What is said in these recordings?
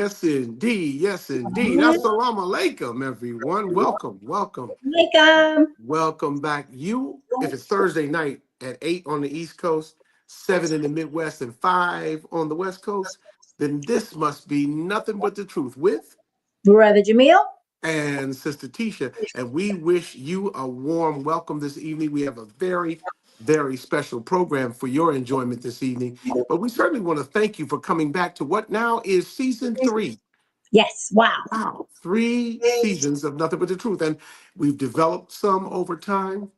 Yes, indeed. Yes, indeed. Assalamu alaikum, everyone. Welcome, welcome, Welcome. welcome back. If it's Thursday night at 8 on the East Coast, 7 in the Midwest, and 5 on the West Coast, then this must be nothing but the truth with Brother Jamil. and Sister Tisha. And we wish you a warm welcome this evening. We have a very, very special program for your enjoyment this evening. But we certainly want to thank you for coming back to what now is season 3. Yes. Wow. Wow, 3 seasons of Nothing But the Truth. And we've developed some over time.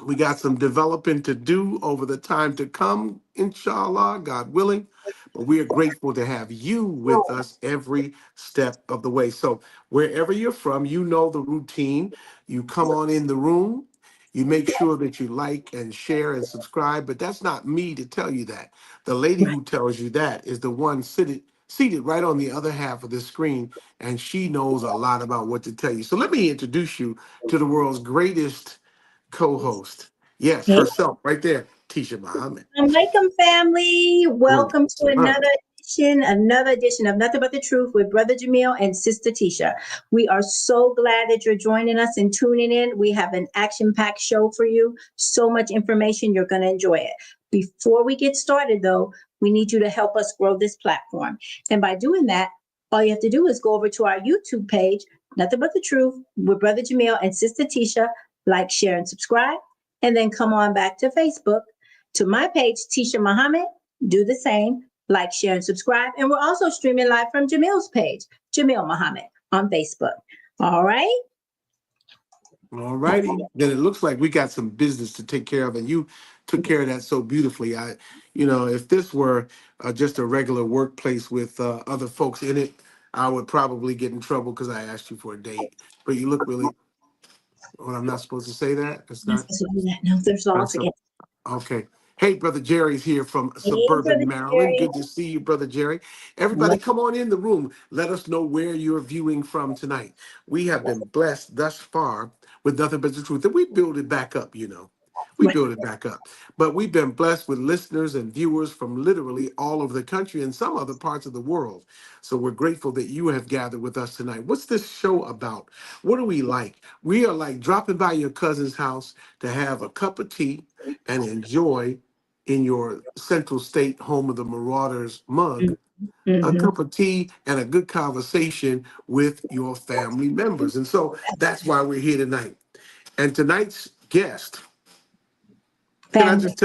We got some developing to do over the time to come, inshallah, God willing. But we are grateful to have you with us every step of the way. So wherever you're from, you know the routine. You come on in the room. You make sure that you like and share and subscribe. But that's not me to tell you that. The lady who tells you that is the one seated right on the other half of the screen, and she knows a lot about what to tell you. So let me introduce you to the world's greatest co-host. Yes, Hey. herself, right there, Tisha Muhammad. Welcome, family. Mm. Welcome to Uh, another edition of Nothing But the Truth with Brother Jamil and Sister Tisha. We are so glad that you're joining us and tuning in. We have an action-packed show for you. So much information. You're going to enjoy it. Before we get started, though, we need you to help us grow this platform. And by doing that, all you have to do is go over to our YouTube page, Nothing But the Truth with Brother Jamil and Sister Tisha. Like, share, and subscribe. And then come on back to Facebook to my page, Tisha Muhammad. Do the same. Like, share, and subscribe. And we're also streaming live from Jamil's page, Jamil Muhammad, on Facebook. All right. all righty. Then it looks like we got some business to take care of, and you took care of that so beautifully. If this were just a regular workplace with other folks in it, I would probably get in trouble because I asked you for a date. But you look really. Well, I'm not supposed to say that. It's Not not. supposed to do that. No, there's laws That's against. Okay. Hey, Brother Jerry's here from Hey, suburban Brother Maryland. Jerry. Good to see you, Brother Jerry. Everybody, come on in the room. Let us know where you're viewing from tonight. We have been blessed thus far with Nothing But the Truth. And we build it back up, you know. We build it back up. But we've been blessed with listeners and viewers from literally all over the country and some other parts of the world. So we're grateful that you have gathered with us tonight. What's this show about? What do we like? We are like dropping by your cousin's house to have a cup of tea and enjoy in your Central State home of the Marauders mug a Mm-hmm. cup of tea and a good conversation with your family members. And so that's why we're here tonight. And tonight's guest, Family. can I just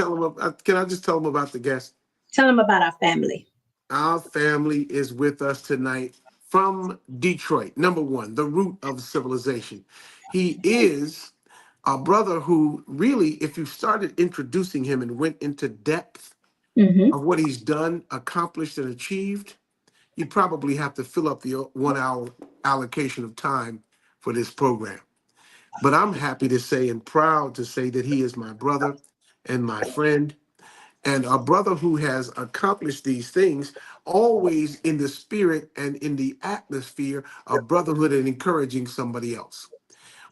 tell them about the guest? Tell them about our family. Our family is with us tonight from Detroit. Number one, the root of civilization. He is a brother who really, if you started introducing him and went into depth Mm-hmm. of what he's done, accomplished, and achieved, you'd probably have to fill up the 1 hour allocation of time for this program. But I'm happy to say and proud to say that he is my brother and my friend, and a brother who has accomplished these things always in the spirit and in the atmosphere of brotherhood and encouraging somebody else.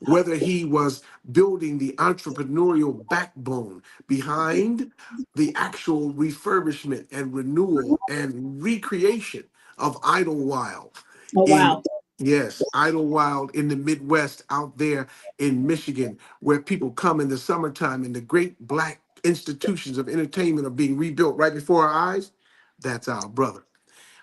Whether he was building the entrepreneurial backbone behind the actual refurbishment and renewal and recreation of Idlewild Oh, in wow. yes, Idlewild in the Midwest out there in Michigan, where people come in the summertime and the great black institutions of entertainment are being rebuilt right before our eyes. That's our brother.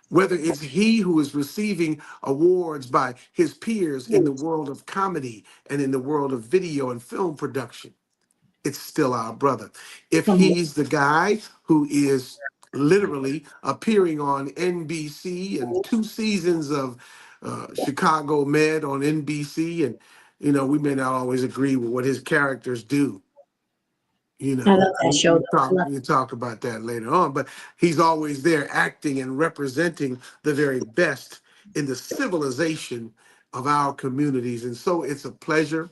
Whether it's he who is receiving awards by his peers in the world of comedy and in the world of video and film production, it's still our brother. If Come on. he's the guy who is literally appearing on NBC and 2 seasons of Chicago Med on NBC, and we may not always agree with what his characters do, I love that show. I love we talk about that later on, but he's always there acting and representing the very best in the civilization of our communities. And so it's a pleasure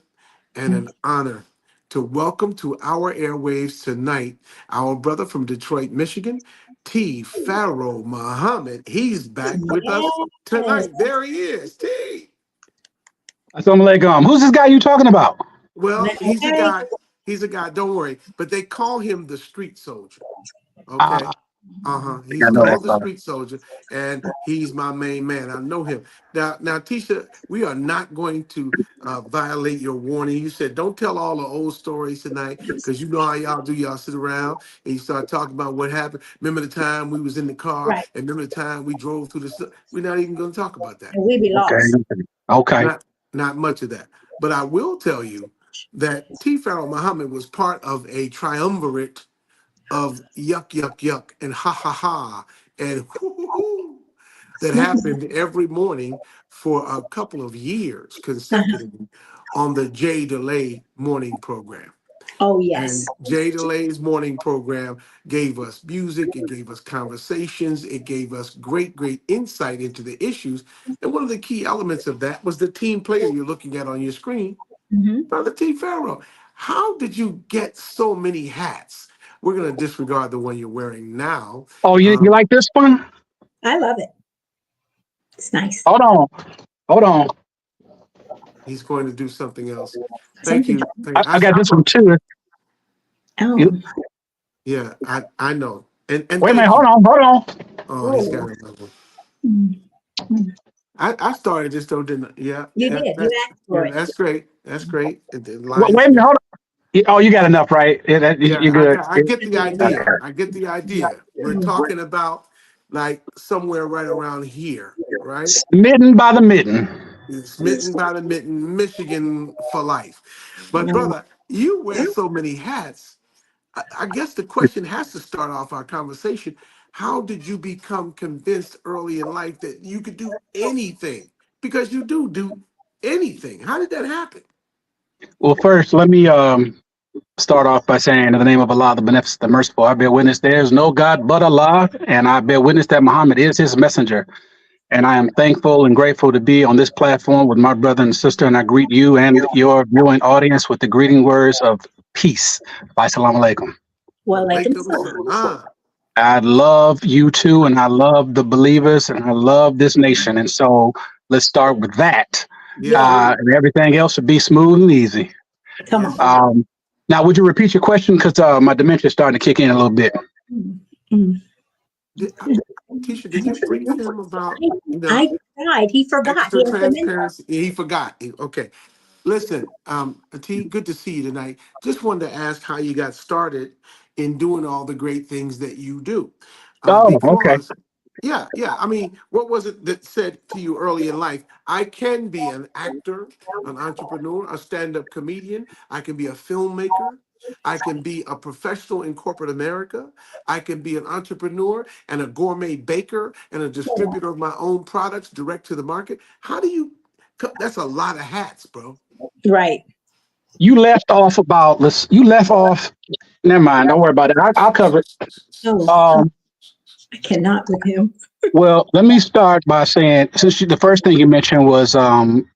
and it. an honor to welcome to our airwaves tonight our brother from Detroit, Michigan, Pharaoh Muhammad. He's back with us Yes. tonight. There he is, T. Assalamu alaikum. Who's this guy you talking about? Well, he's a Hey. guy. He's a guy. Don't worry, but they call him the street soldier. Ah, Okay. think I He's know that called the brother. street soldier, and he's my main man. I know him. Now, Tisha, we are not going to violate your warning. You said don't tell all the old stories tonight, because you know how y'all do. Y'all sit around and you start talking about what happened. Remember the time we was in the car, Right. and remember the time we drove through the. We're not even going to talk about that. And we be Okay. lost. Okay. Not much of that. But I will tell you that Pharaoh Muhammad was part of a triumvirate of yuck, yuck, yuck, and ha ha ha, and hoo hoo hoo that happened every morning for a couple of years consecutively on the Jay DeLay morning program. Oh, yes. And Jay DeLay's morning program gave us music, it gave us conversations, it gave us great, great insight into the issues. And one of the key elements of that was the team player you're looking at on your screen, Hmm. Brother T. Pharaoh. How did you get so many hats? We're going to disregard the one you're wearing now. Oh, you Um, like this one? I love it. It's nice. Hold on. Hold on. he's going to do something else. Thank Something. you. I got this one too. Oh. Yeah, I know. And Wait a minute. thank Hold you. on. Hold on. Oh, he's got Oh. another one. Mm. Mm. I started this though, didn't I? Yeah, You yeah, did. You that, asked yeah, for it. that's great. That's great. And the Wait lines a minute. got, Hold on. Oh, you got enough, right? Yeah, yeah, you're good. I get the Okay. idea. I get the idea. We're talking about like somewhere right around here, right? Smitten by the mitten. Smitten by the mitten, Michigan for life. But No. brother, you wear so many hats. I guess the question has to start off our conversation. How did you become convinced early in life that you could do anything? Because you do anything. How did that happen? Well, first, let me start off by saying, in the name of Allah, the Beneficent, the Merciful, I bear witness there is no God but Allah, and I bear witness that Muhammad is his messenger. And I am thankful and grateful to be on this platform with my brother and sister, and I greet you and your viewing audience with the greeting words of peace. Assalamu alaikum. Walaikum Walaikum salam. salam. I love you too, and I love the believers, and I love this nation. And so let's start with that. Yes, Yeah. sir. And everything else should be smooth and easy. Come Yes, on. sir. Now, would you repeat your question? Because my dementia is starting to kick in a little bit. Mm. Mm. Did, Tisha, did you brief him about, I tried. He forgot. He extra has dementia. transparency? He forgot. Okay. Listen, T, good to see you tonight. Just wanted to ask how you got started in doing all the great things that you do. Oh, okay. Because, yeah. I mean, what was it that said to you early in life? I can be an actor, an entrepreneur, a stand-up comedian. I can be a filmmaker. I can be a professional in corporate America. I can be an entrepreneur and a gourmet baker and a distributor of my own products direct to the market. How do you? That's a lot of hats, bro. Right. You left off about this. You left off. Never mind. Don't worry about it. I'll cover it. Oh, Um, I cannot with him. well, let me start by saying, since the first thing you mentioned was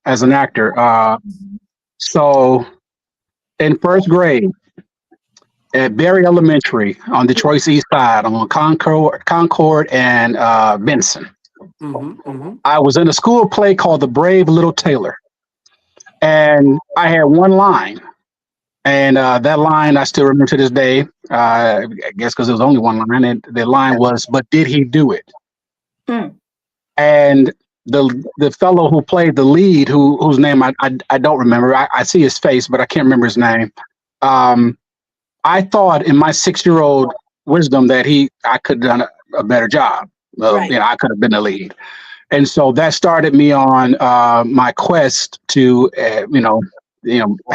as an actor. So in first grade at Berry Elementary on Detroit's East Side, on Concord and Benson, Mm-hmm. I was in a school play called The Brave Little Tailor, and I had one line. And that line I still remember to this day. I guess because it was only one line, and the line was, "But did he do it?" Mm. And the fellow who played the lead, whose name I don't remember. I see his face, but I can't remember his name. Um, I thought in my 6-year-old wisdom that I could have done a better job. Right. I could have been the lead, and so that started me on my quest to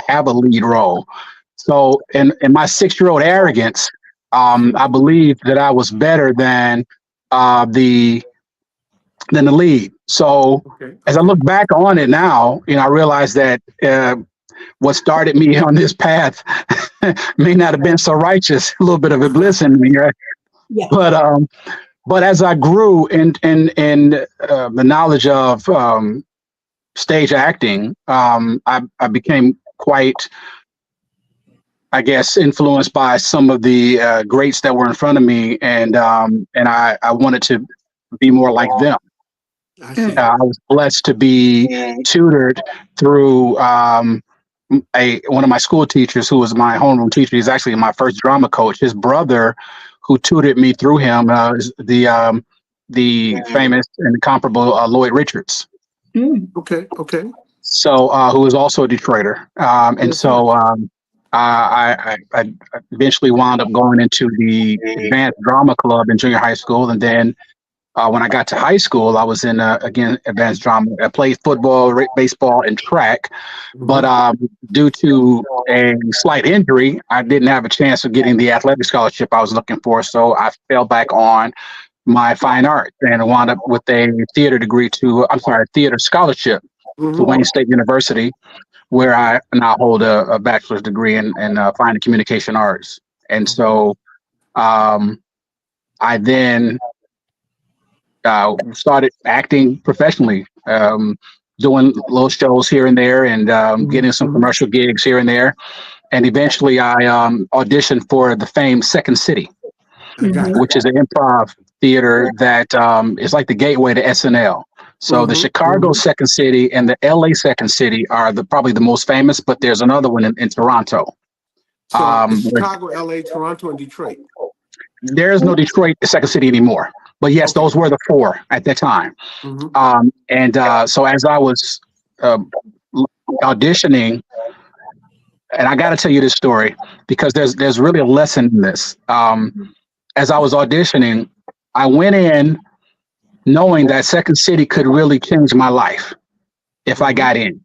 have a lead role. So in my 6-year-old arrogance, I believed that I was better the than the lead. So Okay. as I look back on it now, I realize that what started me on this path may not have been so righteous. A little bit of a bliss in me, right? Yeah. But as I grew in the knowledge of stage acting, I became quite, I guess, influenced by some of the greats that were in front of me, and I wanted to be more like them. I see. I was blessed to be tutored through one of my school teachers, who was my homeroom teacher. He's actually my first drama coach. His brother, who tutored me through him, the famous and incomparable Lloyd Richards. Mm. Okay. So who was also a Detroiter, and Yes, sir. so I eventually wound up going into the advanced drama club in junior high school, and then when I got to high school, I was in again advanced drama. I played football, baseball, and track, but due to a slight injury, I didn't have a chance of getting the athletic scholarship I was looking for. So I fell back on my fine arts and wound up with a theater scholarship to Wayne State University, where I now hold a bachelor's degree in fine and communication arts. And so I then started acting professionally, doing little shows here and there, and getting some commercial gigs here and there. And eventually I auditioned for the famed Second City, which is an improv theater that is like the gateway to SNL. So the Chicago Second City and the LA Second City are probably the most famous, but there's another one in Toronto. So Chicago, LA, Toronto, and Detroit. There's no Detroit Second City anymore. But yes, those were the four at that time. So as I was auditioning, and I got to tell you this story because there's really a lesson in this. As I was auditioning, I went in knowing that Second City could really change my life if I got in.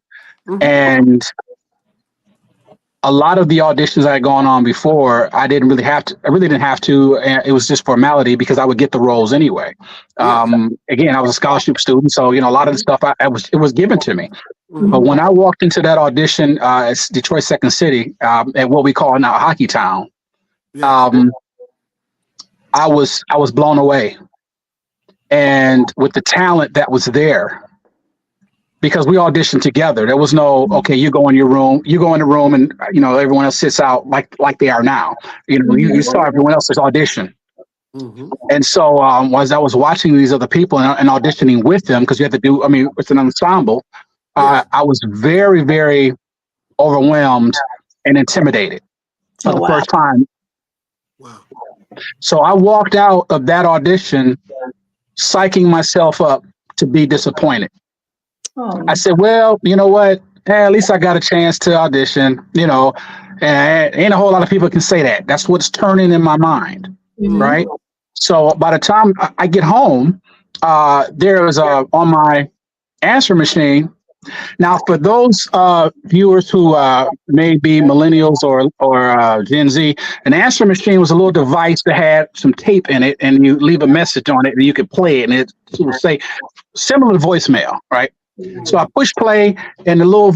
And a lot of the auditions I had gone on before, I really didn't have to. It was just formality because I would get the roles anyway. Again, I was a scholarship student, so a lot of the stuff it was given to me. But when I walked into that audition, it's Detroit Second City, at what we call now Hockey Town, I was blown away, and with the talent that was there. Because we auditioned together. There was no, okay, you go in the room and, everyone else sits out like they are now. You saw everyone else's audition. And so as I was watching these other people and auditioning with them, because you have to do, it's an ensemble, I was very, very overwhelmed and intimidated for the first time. Wow. So I walked out of that audition psyching myself up to be disappointed. I said, well, you know what? At least I got a chance to audition, and ain't a whole lot of people can say that. That's what's turning in my mind, right? So by the time I get home, there was on my answer machine. Now, for those viewers who may be millennials or Gen Z, an answer machine was a little device that had some tape in it, and you leave a message on it, and you could play it, and it would say similar to voicemail, right? So I pushed play, and the little,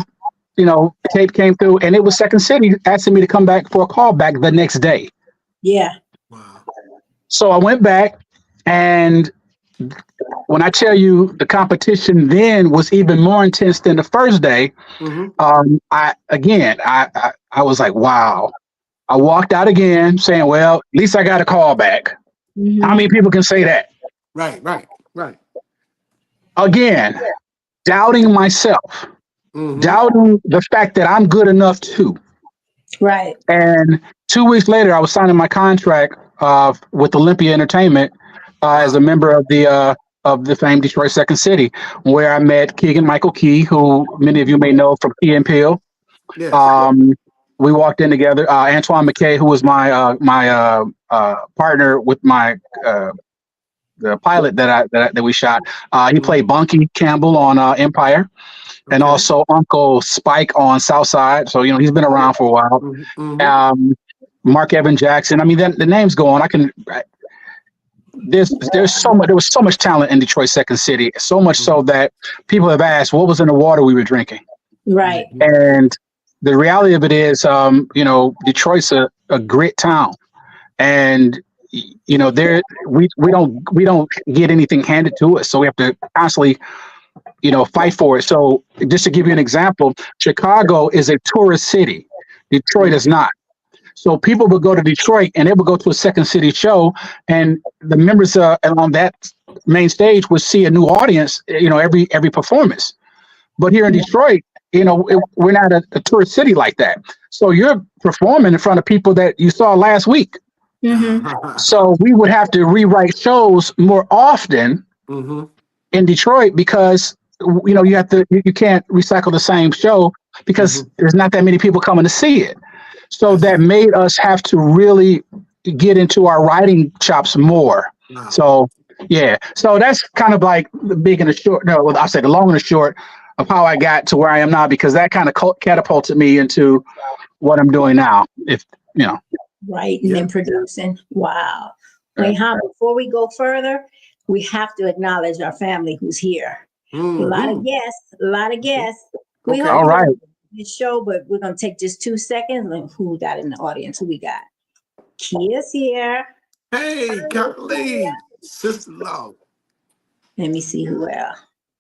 tape came through, and it was Second City asking me to come back for a call back the next day. Yeah. Wow. So I went back, and when I tell you the competition then was even more intense than the first day, I was like, wow. I walked out again saying, well, at least I got a call back. How many people can say that? Right. Again, doubting myself, doubting the fact that I'm good enough too. Right. And 2 weeks later, I was signing my contract with Olympia Entertainment as a member of the famed Detroit Second City, where I met Keegan Michael Key, who many of you may know from Key and Peele. Yes. We walked in together. Antoine McKay, who was my partner with the pilot that we shot. He played Bunky Campbell on Empire, and also Uncle Spike on Southside. So he's been around for a while. Mark Evan Jackson. The names go on. There was so much talent in Detroit Second City. So much so that people have asked, what was in the water we were drinking? Right. And the reality of it is, Detroit's a grit town, and we don't get anything handed to us, so we have to constantly fight for it. So just to give you an example, Chicago is a tourist city. Detroit is not. So people would go to Detroit and they would go to a Second City show, and the members on that main stage would see a new audience every performance. But here in Detroit, we're not a tourist city like that. So you're performing in front of people that you saw last week. Mm-hmm. So we would have to rewrite shows more often Hmm. in Detroit because you can't recycle the same show Hmm. because there's not that many people coming to see it. So I that see. made us have to really get into our writing chops more. Wow. So yeah, so that's kind of like the big and the short. No, well, I'll say the long and the short of how I got to where I am now because that kind of catapulted me into what I'm doing now. If you know, Writing Yeah. and producing. Wow. Right. Wait, before we go further, we have to acknowledge our family who's here. A lot of Hmm. guests, a lot of guests. We Okay. hope All you right, enjoy this show, but we're gonna take just 2 seconds. Look who we got in the audience. Who we got? Kia's here. Hey, golly, sister love. Let me see who else.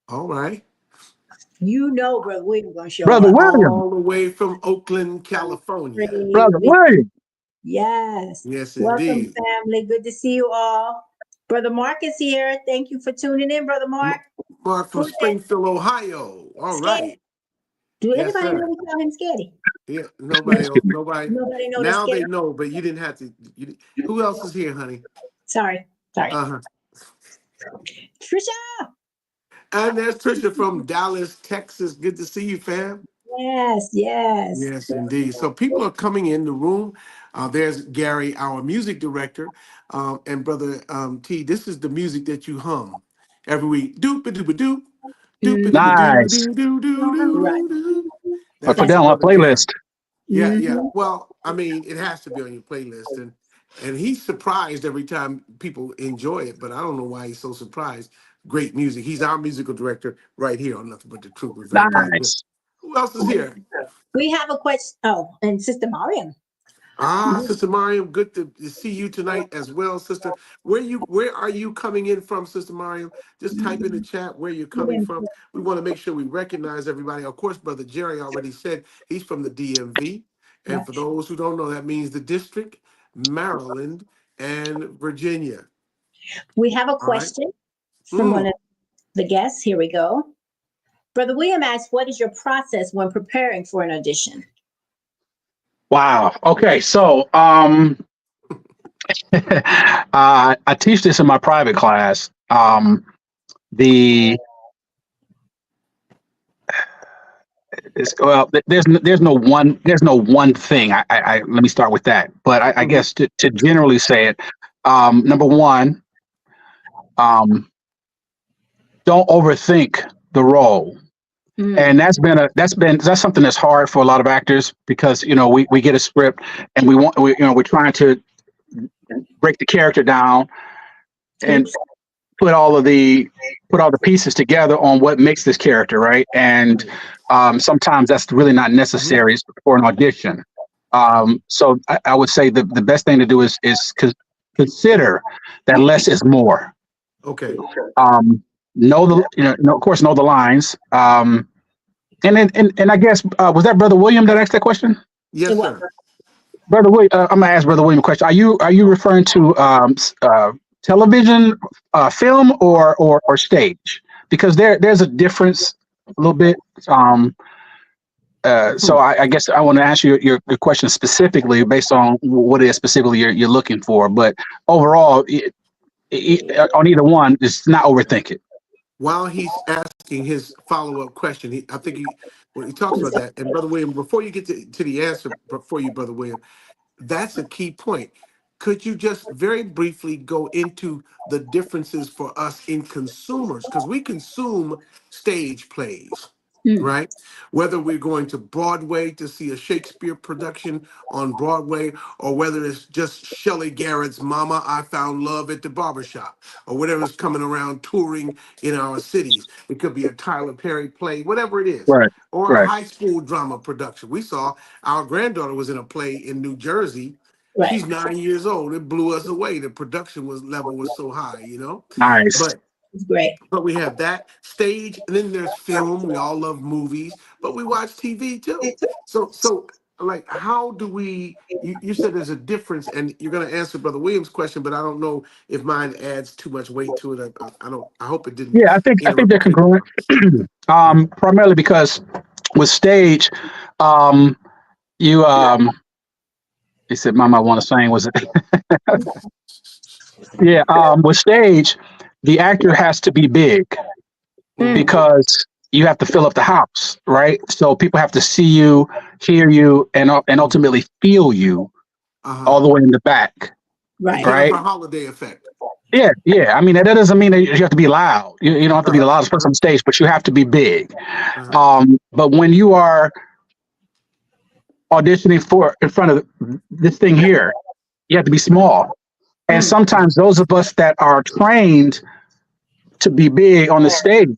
All right. You know, Brother William gonna show brother up. William, All the way from Oakland, California. brother William. Yes. Yes, Welcome, indeed. family. Good to see you all. Brother Mark is here. Thank you for tuning in, Brother Mark. Mark from Who's that? Springfield, Ohio. All Sketty. right. Do Yes, anybody know sir. we call him Sketty? Yeah. Nobody. Nobody know that Now they Sketty. know, but you didn't have to. Who else is here, honey? Sorry. Uh-huh. Trisha. And there's Trisha from Dallas, Texas. Good to see you, fam. Yes, yes. Yes, indeed. So people are coming in the room. There's Gary, our music director, and brother T. This is the music that you hum every week. Doop a doop a doop, doop a Mm, doop a doo Nice. doo doo doo right. doo doo. I That's put That's from down my brother Gary. playlist. Yeah, yeah. mhm. Well, I mean, it has to be on your playlist, and he's surprised every time people enjoy it. But I don't know why he's so surprised. Great music. He's our musical director right here on Nothing But the Truth. We're very glad. Nice. Who else is here? We have a question. Oh, and Sister Mariam. Ah, Sister Mariam, good to see you tonight as well, sister. Where are you coming in from, Sister Mariam? Just type in the chat where you're coming from. We want to make sure we recognize everybody. Of course, Brother Jerry already said he's from the DMV. And for those who don't know, that means the district, Maryland, and Virginia. We have a All right. question from one Mm. of the guests. Here we go. Brother William asks, what is your process when preparing for an audition? Wow. Okay. So, I teach this in my private class. The there's no one thing. I let me start with that. But I Mhm. guess to generally say it, number one, don't overthink the role. Mm, And that's something that's hard for a lot of actors because we get a script and we're trying to break the character down and oops. put all the pieces together on what makes this character right. And sometimes that's really not Mhm. necessary for an audition. So I would say the best thing to do is consider that less is more. Okay. Know of course, know the lines. And I guess was that Brother William that asked that question? It Yes, was. sir. Brother William, I'm gonna ask Brother William a question. Are you referring to television, film, or stage? Because there's a difference a little bit. So Hmm. I guess I want to ask you your question specifically based on what it is specifically you're looking for. But overall, on either one, just not overthink it. While he's asking his follow-up question, I think when he talks about that, and Brother William, before you get to the answer for you, Brother William, that's a key point. Could you just very briefly go into the differences for us in consumers? Because we consume stage plays, Mm, right? Whether we're going to Broadway to see a Shakespeare production on Broadway, or whether it's just Shelley Garrett's Mama, I Found Love at the Barbershop, or whatever's coming around touring in our cities. It could be a Tyler Perry play, whatever it is, Right. or a Right. high school drama production. We saw our granddaughter was in a play in New Jersey. right. She's 9 years old. It blew us away. The production level was so high. Nice. But It's great. we have that stage, and then there's film. We all love movies, but we watch TV too. So like, how do we? You said there's a difference, and you're going to answer Brother Williams' question, but I don't know if mine adds too much weight to it. I don't. I hope it didn't Yeah, I think they're interrupt you. congruent. Primarily because with stage, you He said, "Mama, I want to sing." Was it? Yeah. With stage, the actor has to be big Mm, because you have to fill up the house, right? So people have to see you, hear you, and ultimately feel you Uh-huh. all the way in the back, It's right. kind of right? a holiday effect. Yeah, yeah. I mean, that doesn't mean that you have to be loud. You don't have to be Right. the loudest person on stage, but you have to be big. Uh-huh. But when you are auditioning for in front of this thing here, you have to be small. And Mm, sometimes those of us that are trained to be big on the stage,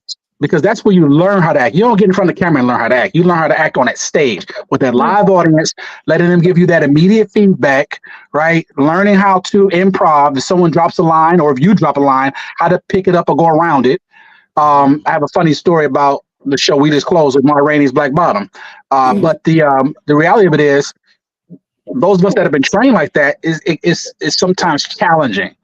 because that's where you learn how to act. You don't get in front of the camera and learn how to act. You learn how to act on that stage with that mm, live audience, letting them give you that immediate feedback, right? Learning how to improv if someone drops a line or if you drop a line, how to pick it up or go around it. Uh-huh. I have a funny story about the show we just closed with Mar Rainey's Black Bottom. mm, But the reality of it is, those of us that have been trained like that is sometimes challenging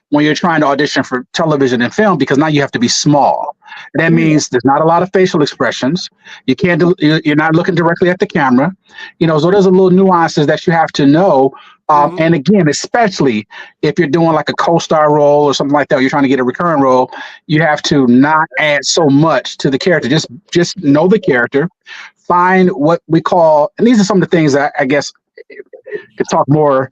when you're trying to audition for television and film because now you have to be small. And that mm, means there's not a lot of facial expressions. You can't do, you're not looking directly at the camera. So there's a little nuances that you have to know. Mm-hmm. And again, especially if you're doing like a co-star role or something like that, or you're trying to get a recurring role, you have to not add so much to the character. Just know the character. Find what we call, and these are some of the things that I guess could talk more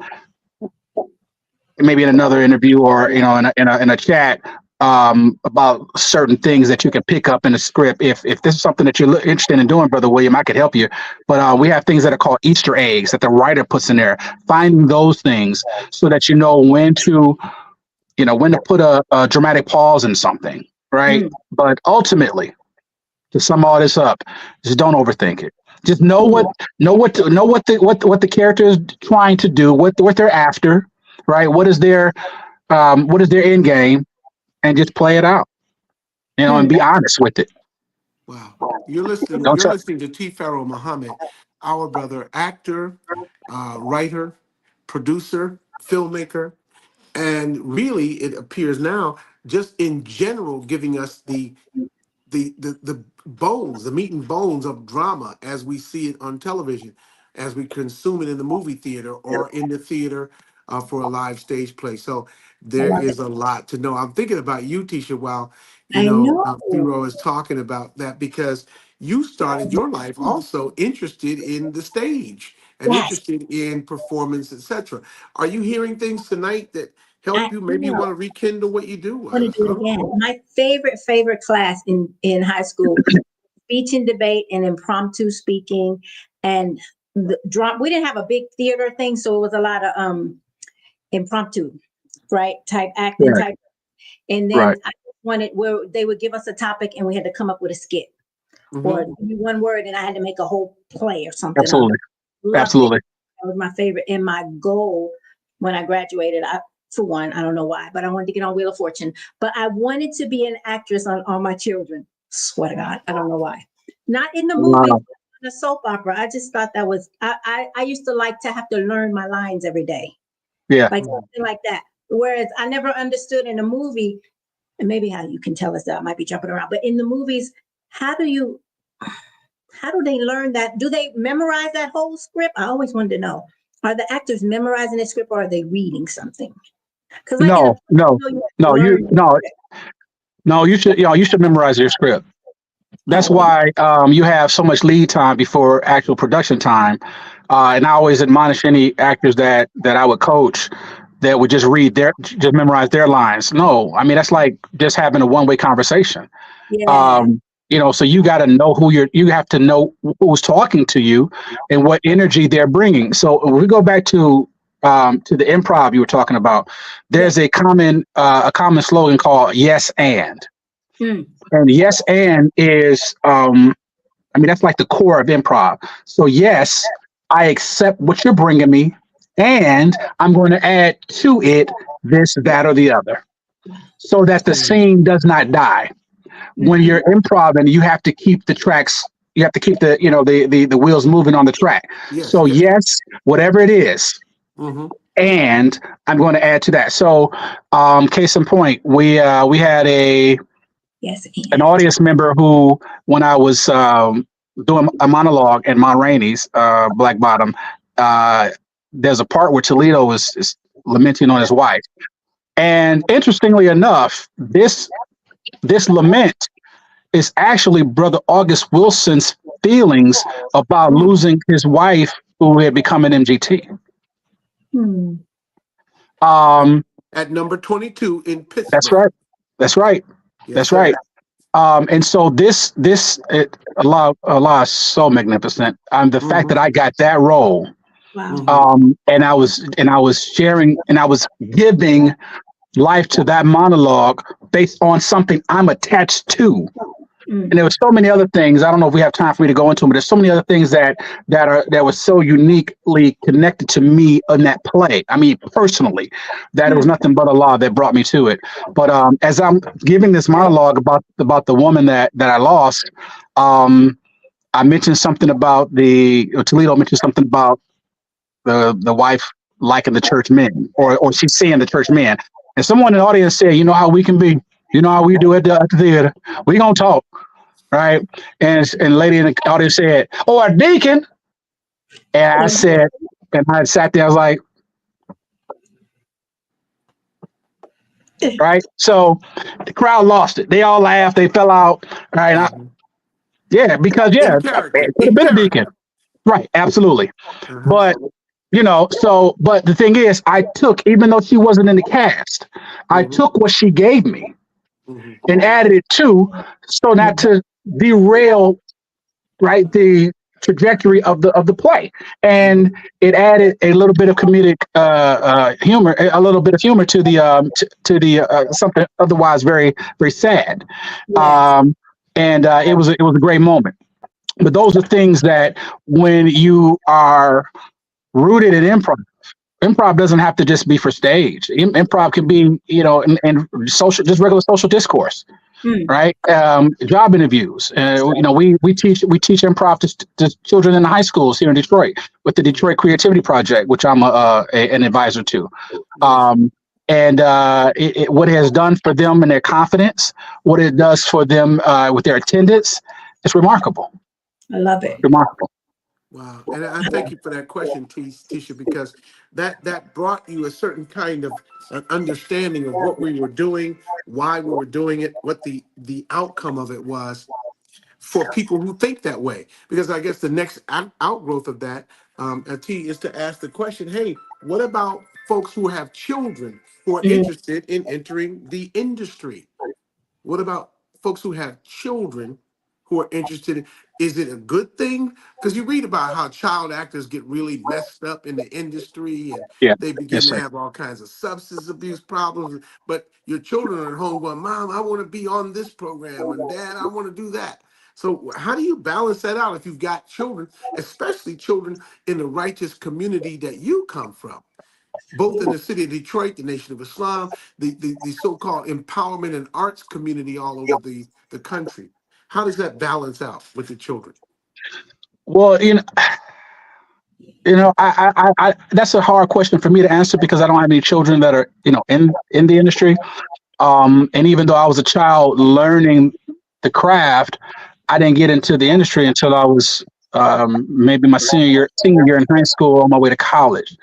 maybe in another interview or in a chat about certain things that you can pick up in the script. If this is something that you're interested in doing, Brother William, I could help you. But we have things that are called Easter eggs that the writer puts in there. Finding those things so that you know when to put a dramatic pause in something, right? mm, But ultimately, to sum all this up, just don't overthink it. Just mm. know what the character is trying to do, what they're after, right? What is their end game, and just play it out, and Hmm. be honest with it. Wow. You're listening. Don't You're tell. listening to T. Pharaoh Muhammad, our brother, actor, writer, producer, filmmaker, and really, it appears now, just in general, giving us the bones, the meat and bones of drama as we see it on television, as we consume it in the movie theater or in the theater for a live stage play. So I there love it. is a lot to know. I'm thinking about you, Tisha, while I know. Pharaoh is talking about that because you started your life also interested in the stage and Yes, interested in performance, etc. Are you hearing things tonight that I help you? Maybe you am. want to rekindle what you do. Want to do it Huh? again. My favorite class in high school, speech and debate and impromptu speaking and the drama. We didn't have a big theater thing, so it was a lot of impromptu, right? Type acting Right, type. And then right. I wanted where they would give us a topic and we had to come up with a skit Mm-hmm. or give me one word and I had to make a whole play or something of it. Absolutely, Loved it. absolutely. That was my favorite. And my goal when I graduated, for one, I don't know why, but I wanted to get on Wheel of Fortune. But I wanted to be an actress on my children. Swear to God, I don't know why. Not in the movie, Wow. in a soap opera. I just thought that was. I used to like to have to learn my lines every day, Yeah. like something like that. Whereas I never understood in a movie, and maybe how you can tell us that I might be jumping around, but in the movies, how do you how do they learn that? Do they memorize that whole script? I always wanted to know. Are the actors memorizing the script or are they reading something? Because like in a No, no, you have to no. You learn. no, no. You should memorize your script. That's Oh, why you have so much lead time before actual production time. And I always admonish any actors that I would coach that would just memorize their lines. No, I mean that's like just having a one-way conversation. yeah. So you got to know you have to know who's talking to you and what energy they're bringing. So if we go back to the improv you were talking about, Yes. there's a common slogan called "Yes and." Mm, And yes and is I mean that's like the core of improv. So yes, I accept what you're bringing me, and I'm going to add to it this, that, or the other, so that the Mm-hmm. scene does not die. When mhm. you're improv and you have to keep the tracks, you have to keep the wheels moving on the track. Yes, So yes. yes, whatever it is, Mm-hmm. and I'm going to add to that. So case in point, we had Yes, an and audience member who, when I was doing a monologue in Ma Rainey's Black Bottom, uh, there's a part where Toledo is lamenting on his wife. And interestingly enough, this lament is actually Brother August Wilson's feelings about losing his wife who had become an MGT. Hmm. At number 22 in Pittsburgh. That's right. That's right. Yes, That's sir. right. And so Allah is so magnificent. The fact that I got that role, Wow. and I was sharing and I was giving life to that monologue based on something I'm attached to. And there were so many other things. I don't know if we have time for me to go into them, but there's so many other things that were so uniquely connected to me in that play. I mean, personally, that it was nothing but Allah that brought me to it. But as I'm giving this monologue about the woman that I lost, I mentioned something about Toledo mentioned something about the wife liking the church men, or she's seeing the church men. And someone in the audience said, "You know how we can be. You know how we do at the theater. We gonna talk." Right. And the lady in the audience said, "Oh, a deacon." And I said, and I sat there, I was like, right. So the crowd lost it. They all laughed, they fell out. Right. Because In character. it could have been a deacon. Right, absolutely. Uh-huh. But but the thing is, I took, even though she wasn't in the cast, I took what she gave me and added it to, so not to derail, right, the trajectory of the play. And it added a little bit of comedic humor, a little bit of humor to the something otherwise very, very sad. Yes. It was a great moment. But those are things that when you are rooted in improv doesn't have to just be for stage. Improv can be, in social, just regular social discourse, right? Job interviews. We teach improv to children in the high schools here in Detroit with the Detroit Creativity Project, which I'm an advisor to. What it has done for them and their confidence, what it does for them with their attendance, it's remarkable. I love it. Remarkable. Wow. And I thank you for that question, Tisha, because that brought you a certain kind of an understanding of what we were doing, why we were doing it, what the outcome of it was for people who think that way. Because I guess the next outgrowth of that, T, is to ask the question, hey, what about folks who have children who are interested in entering the industry? What about folks who have children who are interested in, is it a good thing? Because you read about how child actors get really messed up in the industry and Yeah. they begin Yes, to sir. have all kinds of substance abuse problems. But your children are at home going, Mom, I want to be on this program, and Dad, I want to do that. So how do you balance that out if you've got children, especially children in the righteous community that you come from? Both in the city of Detroit, the Nation of Islam, the so-called empowerment and arts community all over the country. How does that balance out with the children? Well, I that's a hard question for me to answer because I don't have any children that are, in the industry. And even though I was a child learning the craft, I didn't get into the industry until I was maybe my senior year in high school on my way to college.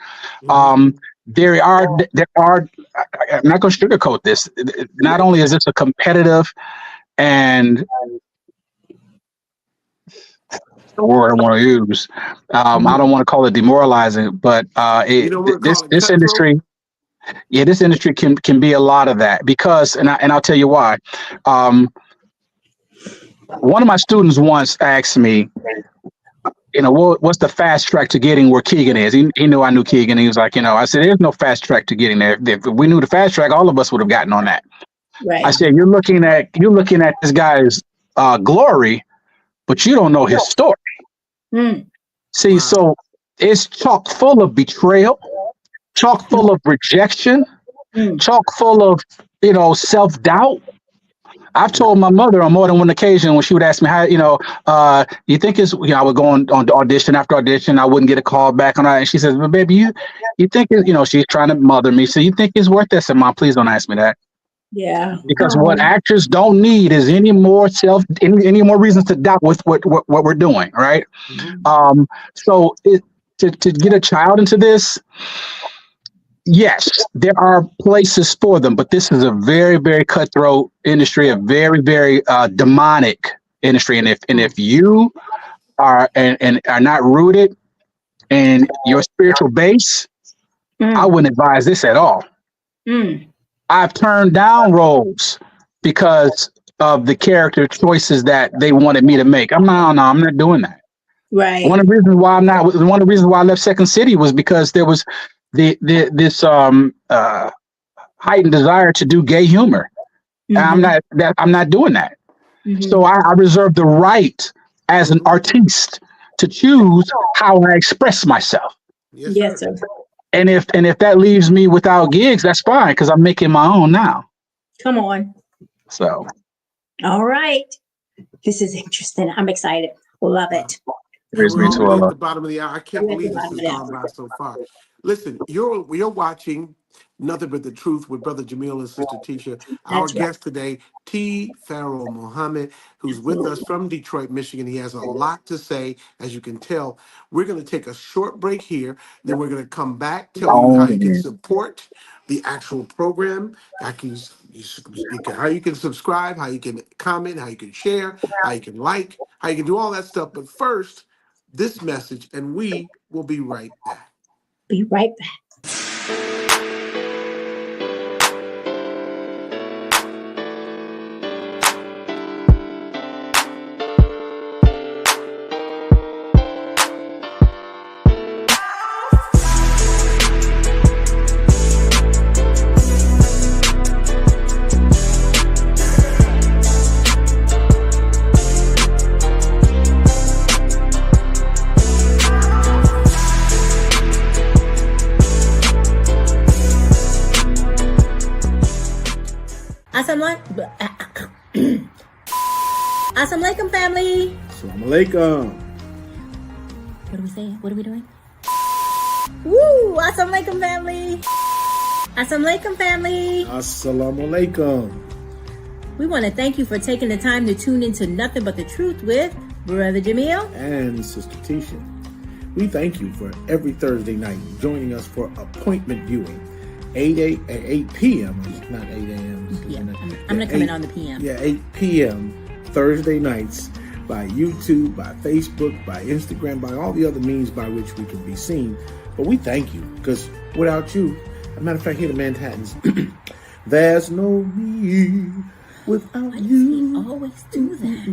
There are, I'm not going to sugarcoat this. Not only is this a competitive and the word I want to use, I don't want to call it demoralizing, but this industry, this industry can be a lot of that because, and I'll tell you why. One of my students once asked me, what's the fast track to getting where Keegan is? He knew I knew Keegan. He was like, I said, there's no fast track to getting there. If we knew the fast track, all of us would have gotten on that. Right. I said, you're looking at this guy's glory, but you don't know his story. See, Wow. So it's chock full of betrayal, chock full of rejection, chock full of, self-doubt. I've told my mother on more than one occasion when she would ask me how, you think it's, I would go on audition after audition. I wouldn't get a call back on that. And she says, well, baby, you think, she's trying to mother me. So you think it's worth that? I said, Mom, please don't ask me that. Yeah. Because what actors don't need is any more reasons to doubt with what we're doing. Right. So to get a child into this, yes, there are places for them, but this is a very, very cutthroat industry, a very, very demonic industry. And if you and are not rooted in your spiritual base, I Mm, wouldn't advise this at all. mm, I've turned down roles because of the character choices that they wanted me to make. I'm not doing that. right. One of the reasons why I'm not, one of the reasons why I left Second City was because there was this heightened desire to do gay humor. And Mm-hmm, I'm not doing that. mm-hmm. So I reserve the right as an Mhm. artiste to choose how I express myself. Yes, Yes, sir. sir. And if that leaves me without gigs, that's fine because I'm making my own now. Come on. So All right. This is interesting. I'm excited. Love Wow. it. And praise we're be to already at Allah. the bottom of the hour. I can't We're at the believe this bottom has of the gone hour. by so far. Listen, you're watching Nothing But the Truth with Brother Jamil and Sister Tisha. Our That's right. guest today, Pharaoh Muhammad, who's with us Absolutely. from Detroit, Michigan. He has a lot to say, as you can tell. We're going to take a short break here. Then we're going to come back, tell you how you can support the actual program, how you can subscribe, how you can comment, how you can share, how you can like, how you can do all that stuff. But first, this message, and we will be right back. Be right back. Assalamualaikum, family. Assalamualaikum. What are we saying? What are we doing? Woo! Assalamualaikum, family. Assalamualaikum, family. Assalamualaikum. We want to thank you for taking the time to tune into Nothing But the Truth with Brother Jamil And Sister Tisha. We thank you for every Thursday night joining us for appointment viewing. 8 p.m. Not 8 a.m. Yeah, I'm going to come in on the PM. Yeah, 8 p.m. Thursday nights by YouTube, by Facebook, by Instagram, by all the other means by which we can be seen. But we thank you because without you, as a matter of fact, here the Manhattans, there's no me without Why does you. he always do that?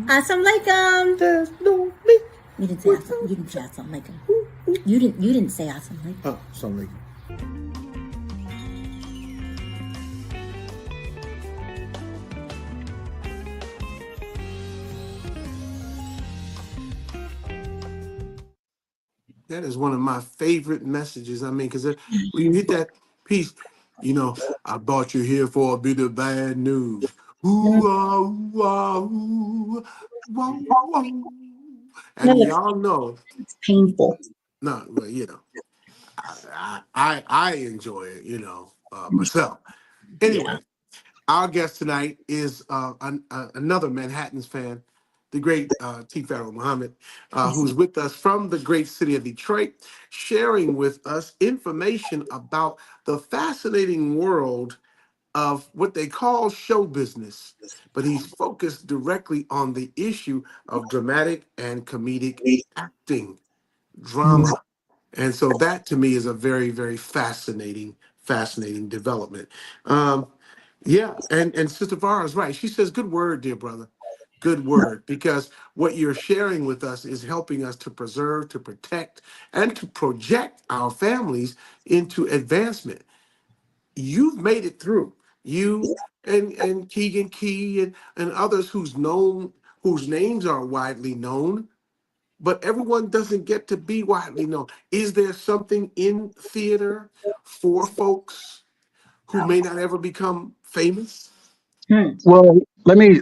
Assalamualaikum. There's no me. You didn't say assalamualaikum. You didn't say assalamualaikum. Oh, assalamualaikum. That is one of my favorite messages. I mean, because when you hit that piece, I brought you here for a bit of bad news. Ooh, ah, ooh, ah, ooh, wah, wah. And we all know, It's painful. no, well, I enjoy it, myself. Anyway, our guest tonight is another Manhattan's fan, the great Pharaoh Muhammad, who's with us from the great city of Detroit, sharing with us information about the fascinating world of what they call show business. But he's focused directly on the issue of dramatic and comedic acting, drama. And so that to me is a very, very fascinating development. And Sister Farah is right. She says, good word, dear brother. Good word. Because what you're sharing with us is helping us to preserve, to protect, and to project our families into advancement. You've made it through. You and Keegan Key and others whose names are widely known, but everyone doesn't get to be widely known. Is there something in theater for folks who may not ever become famous? Well, let me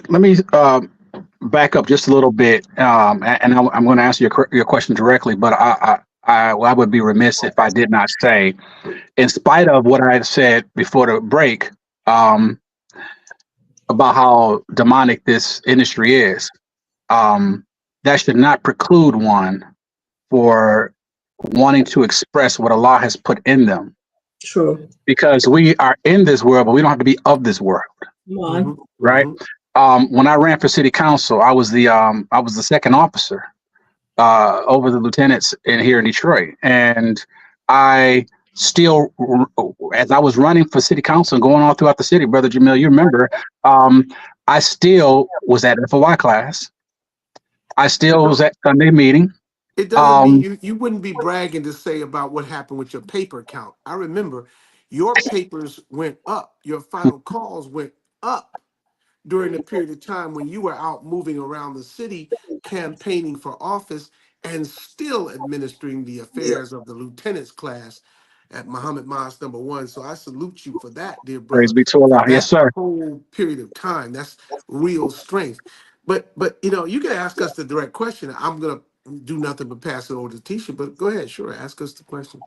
back up just a little bit, and I'm going to answer your question directly. But I would be remiss if I did not say, in spite of what I had said before the break, about how demonic this industry is, that should not preclude one for wanting to express what Allah has put in them. True. Because we are in this world, but we don't have to be of this world, Come on. Mhm, right? mhm. When I ran for city council, I was the second officer over the lieutenants here in Detroit, and I still, as I was running for city council and going all throughout the city, Brother Jamil, you remember, I still was at FOI class. I still was at Sunday meeting. It doesn't mean you wouldn't be bragging to say about what happened with your paper count. I remember your papers went up, your final calls went up during the period of time when you were out moving around the city campaigning for office and still administering the affairs of the lieutenant's class at Muhammad Mosque #1. So I salute you for that, dear Praise brother, be to for Allah. Yes, that sir. whole period of time. That's real strength. But you can ask us the direct question. I'm gonna do nothing but pass it over to Tisha, but go ahead, sure, ask us the question.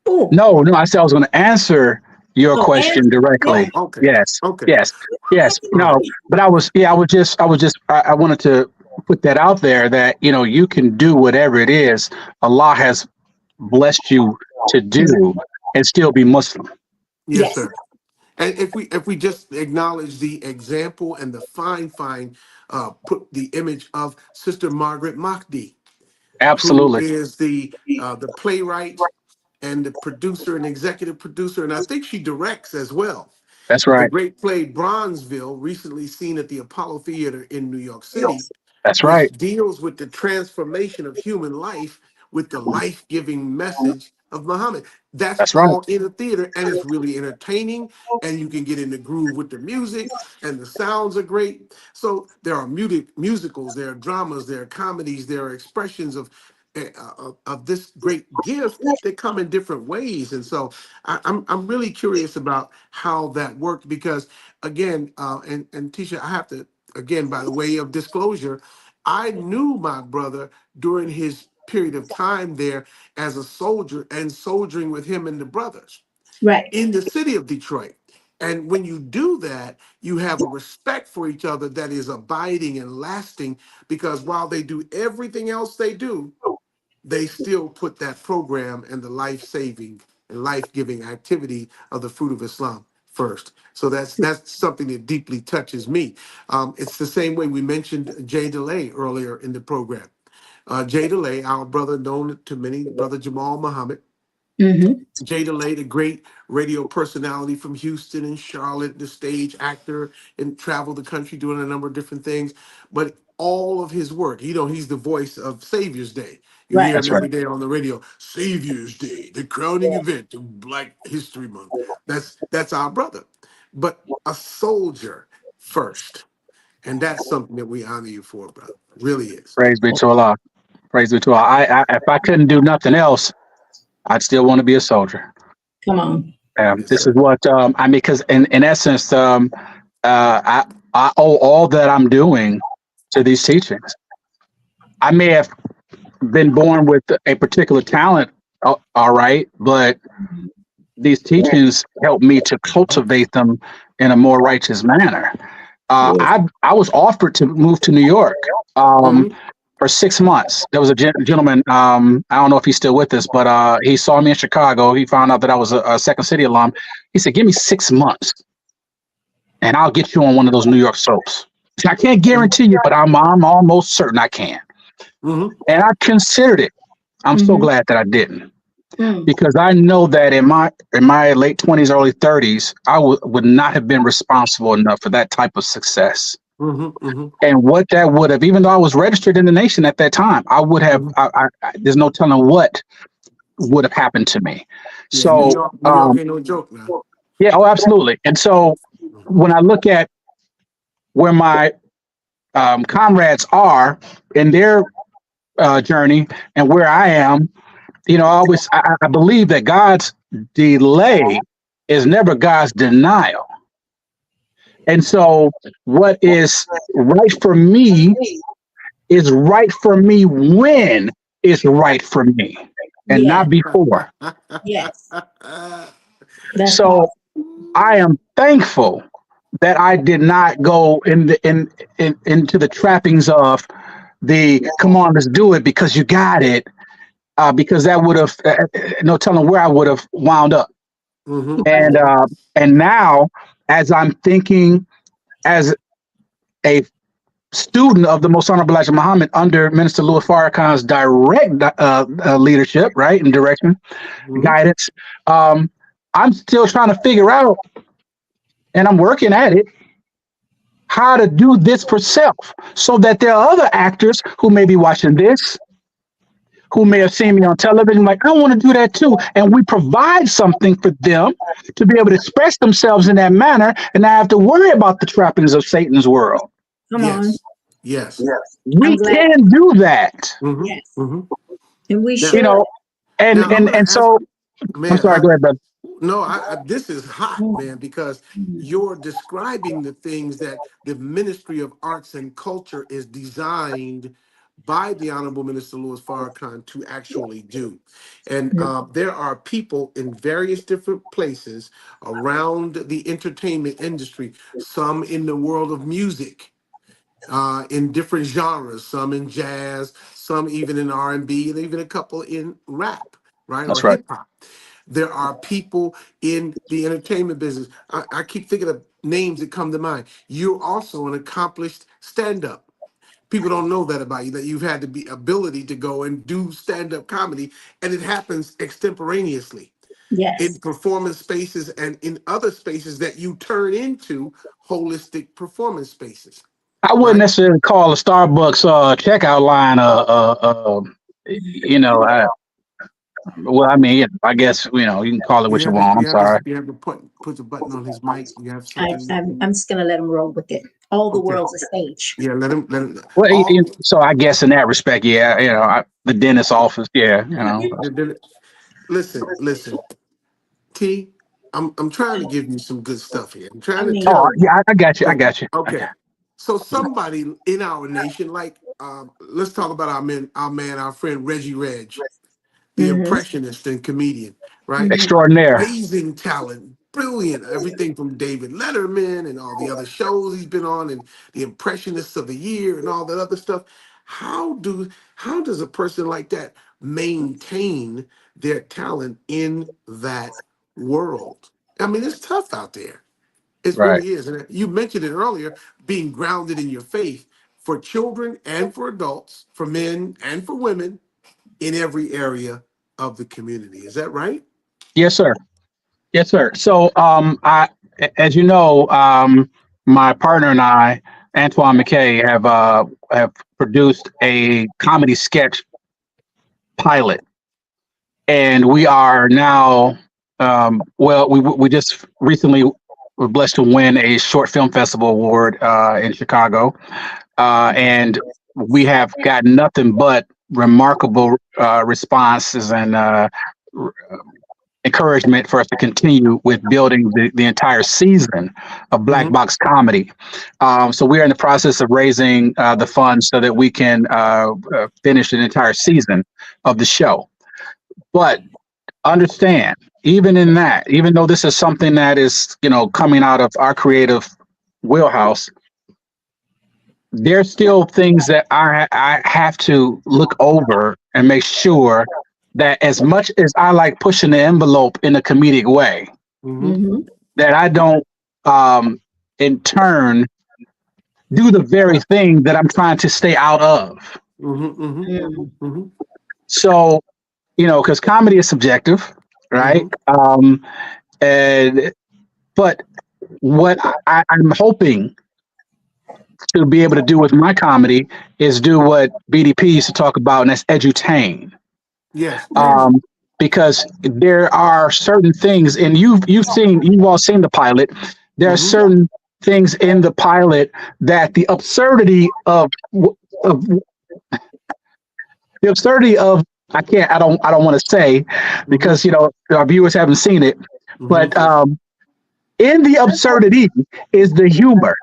Oh, No, I said I was going to answer your oh, question and yeah. Oh, directly. okay. Yes, Okay. yes, yes. All right. No, but I wanted to put that out there that, you can do whatever it is Allah has blessed you to do and still be Muslim. Yes, Yes. sir. And if we just acknowledge the example and the fine put the image of Sister Margaret Mahdi, who Absolutely. is the playwright and the producer and executive producer, and I think she directs as well, That's of the right. great play Bronzeville, recently seen at the Apollo Theater in New York City, That's which right. deals with the transformation of human life with the life-giving message of Muhammad. That's That's right. all in a theater, and it's really entertaining, and you can get in the groove with the music, and the sounds are great. So there are musicals, there are dramas, there are comedies, there are expressions of this great gift that come in different ways. And so I'm really curious about how that worked because, again, and Tisha, I have to, again, by the way of disclosure, I knew my brother during his period of time there as a soldier and soldiering with him and the brothers Right. in the city of Detroit. And when you do that, you have a respect for each other that is abiding and lasting because while they do everything else they do, they still put that program and the life-saving and life-giving activity of the fruit of Islam first. So that's something that deeply touches me. It's the same way we mentioned Jay DeLay earlier in the program. Jay DeLay, our brother known to many, Brother Jamal Muhammad. Mm-hmm. Jay DeLay, the great radio personality from Houston and Charlotte, the stage actor, and traveled the country doing a number of different things. But all of his work, he's the voice of Savior's Day. You Right. hear him That's right. every day on the radio. Savior's Day, the crowning event of Black History Month. That's our brother. But a soldier first. And that's something that we honor you for, brother. Really is. Praise be to Allah. Praise be to Allah. If I couldn't do nothing else, I'd still want to be a soldier. Come on. Yes, This is sir. what I mean, because in essence, I owe all that I'm doing to these teachings. I may have been born with a particular talent, all right, but these teachings help me to cultivate them in a more righteous manner. I was offered to move to New York Mhm. for 6 months. There was a gentleman, I don't know if he's still with us, but he saw me in Chicago. He found out that I was a Second City alum. He said, "Give me 6 months and I'll get you on one of those New York soaps." I can't guarantee you, but I'm almost certain I can. Mhm. And I considered it. I'm so Mhm. glad that I didn't. Mm. Because I know that in my late 20s, early 30s, I would not have been responsible enough for that type of success. Mhm. Mhm. And what that would have, even though I was registered in the nation at that time, I would have. Mhm. There's no telling what would have happened to me. Yeah, New So, York, New York ain't no joke now. yeah, oh, absolutely. And so, when I look at where my comrades are in their journey and where I am, I believe that God's delay is never God's denial. And so what is right for me is right for me when it's right for me and Yeah. not before. Yes. That's So awesome. I am thankful that I did not go into the trappings of the come on, let's do it because you got it. Because that would have no telling where I would have wound up. Mm-hmm. And now, as I'm thinking as a student of the Most Honorable Elijah Muhammad under Minister Louis Farrakhan's direct leadership, right, and direction, Mm-hmm. guidance, I'm still trying to figure out, and I'm working at it, how to do this for self, so that there are other actors who may be watching this, who may have seen me on television, like, I want to do that too. And we provide something for them to be able to express themselves in that manner and not have to worry about the trappings of Satan's world. Come on. Yes. We glad- can do that. Mm-hmm. Yes. Mm-hmm. And we Now- should. You know, and Now, I'm gonna ask- so Man, I'm sorry, go ahead, brother. No, this is hot, man, because you're describing the things that the Ministry of Arts and Culture is designed by the Honorable Minister Louis Farrakhan to actually do. And there are people in various different places around the entertainment industry, some in the world of music, in different genres, some in jazz, some even in R&B, and even a couple in rap, right? That's Or right. hip hop. There are people in the entertainment business. I keep thinking of names that come to mind. You're also an accomplished stand-up. People don't know that about you, that you've had the ability to go and do stand-up comedy, and it happens extemporaneously Yes. in performance spaces and in other spaces that you turn into holistic performance spaces. I wouldn't Right. necessarily call a Starbucks checkout line you know, well, I mean, I guess, you know, you can call it what you want. I'm sorry. You have to put the button on his mic. You have something. I'm just going to let him roll with it. All the Okay. world's a stage. Yeah, let him. Well, All, so I guess in that respect, yeah, you know, the dentist office, yeah, you know. listen, T. I'm trying to give you some good stuff here. I'm trying to Amen. Oh, tell you. yeah, I got you. I got you. Okay. So somebody in our nation, like, let's talk about our friend Reggie Reg, the Mhm. impressionist and comedian, right? Extraordinaire. Amazing talent, brilliant. Everything from David Letterman and all the other shows he's been on, and the Impressionists of the Year and all that other stuff. How does a person like that maintain their talent in that world? I mean, it's tough out there. It Right. really is. And you mentioned it earlier, being grounded in your faith for children and for adults, for men and for women in every area of the community. Is that right? Yes, sir. Yes, sir. So, as you know, my partner and I, Antoine McKay, have produced a comedy sketch pilot, and we are now, well, we just recently were blessed to win a short film festival award in Chicago, and we have got nothing but remarkable responses and encouragement for us to continue with building the entire season of Black Mhm. Box Comedy. So we're in the process of raising the funds so that we can finish an entire season of the show. But understand, even in that, even though this is something that is, you know, coming out of our creative wheelhouse, there's still things that I have to look over and make sure that, as much as I like pushing the envelope in a comedic way, Mhm. Mhm. that I don't in turn do the very thing that I'm trying to stay out of. Mhm. Mhm. Mhm. Mhm. So, you know, because comedy is subjective, right? And but what I'm hoping to be able to do with my comedy is do what BDP used to talk about, and that's edutain. Yes. Because there are certain things, and you've all seen the pilot. There are Mhm. certain things in the pilot that the absurdity of I don't want to say, because you know our viewers haven't seen it, but in the absurdity is the humor.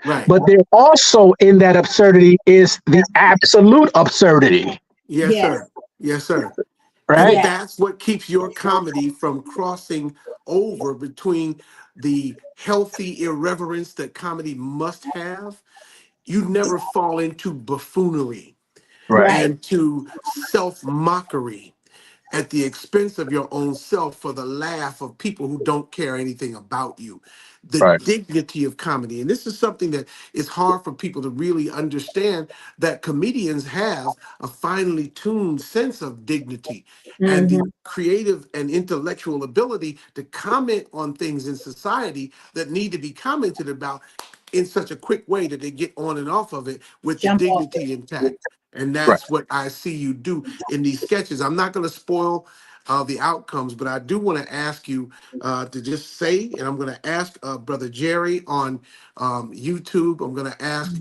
Right. But there also in that absurdity is the absolute absurdity, Yes, Yes. sir. Yes, sir. And right? Yes. that's what keeps your comedy from crossing over between the healthy irreverence that comedy must have. You never fall into buffoonery. Right. Right. and to self-mockery at the expense of your own self for the laugh of people who don't care anything about you. The Right. dignity of comedy. And this is something that is hard for people to really understand, that comedians have a finely tuned sense of dignity and the Mm-hmm. creative and intellectual ability to comment on things in society that need to be commented about in such a quick way that they get on and off of it with the Jump off dignity intact. And Right. that's what I see you do in these sketches. I'm not going to spoil the outcomes, but I do want to ask you to just say, and I'm going to ask Brother Jerry on YouTube. I'm going to ask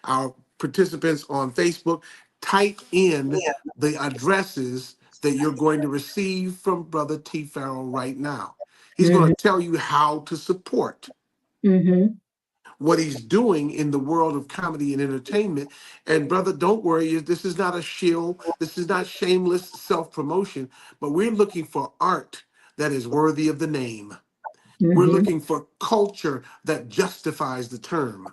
our participants on Facebook, type in the addresses that you're going to receive from Brother T. Pharaoh right now. He's going it. to tell you how to support Mm-hmm. what he's doing in the world of comedy and entertainment. And brother, don't worry, this is not a shill, this is not shameless self-promotion, but we're looking for art that is worthy of the name. We're Mm-hmm. looking for culture that justifies the term.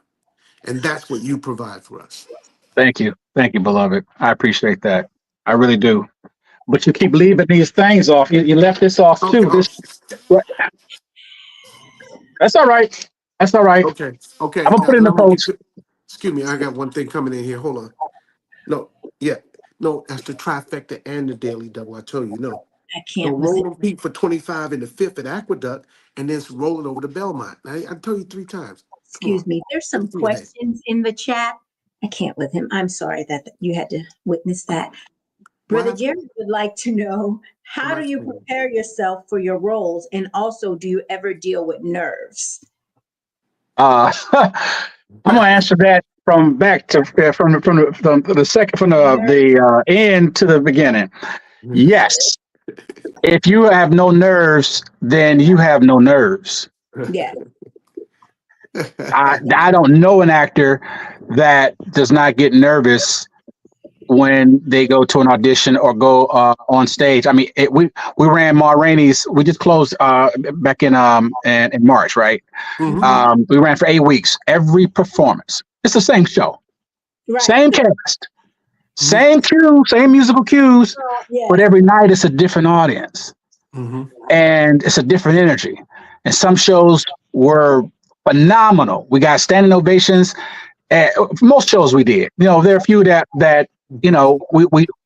And that's what you provide for us. Thank you, beloved. I appreciate that. I really do. But you keep leaving these things off. You left this off Okay. too. That's all right. That's all right. Okay. Okay. I'm gonna put it in And the I'm gonna get post. to, excuse me, I got one thing coming in here. Hold on. No, yeah. No, that's the trifecta and the daily double. I told you, no. I So can't with roll it. them Pete for 25 in the fifth at Aqueduct, and then roll it over to Belmont. I told you 3 times. Come on. Excuse me. There's Let me some see your head. questions in the chat. I can't with him. I'm sorry that you had to witness that. What Brother happened? Jerry would like to know, Am how I do you saying? prepare yourself for your roles? And also, do you ever deal with nerves? I'm gonna answer that from back to from the second from the end to the beginning. Yes. If you have no nerves, then you have no nerves. Yeah. I don't know an actor that does not get nervous when they go to an audition or go on stage. I mean, we ran Ma Rainey's. We just closed back in March, right? Mhm. Mhm. We ran for 8 weeks. Every performance, it's the same show, Right. same cast, Mhm. same cue, same musical cues, but Yes. every night it's a different audience Mhm. and it's a different energy. And some shows were phenomenal. We got standing ovations. For most shows we did. There are a few that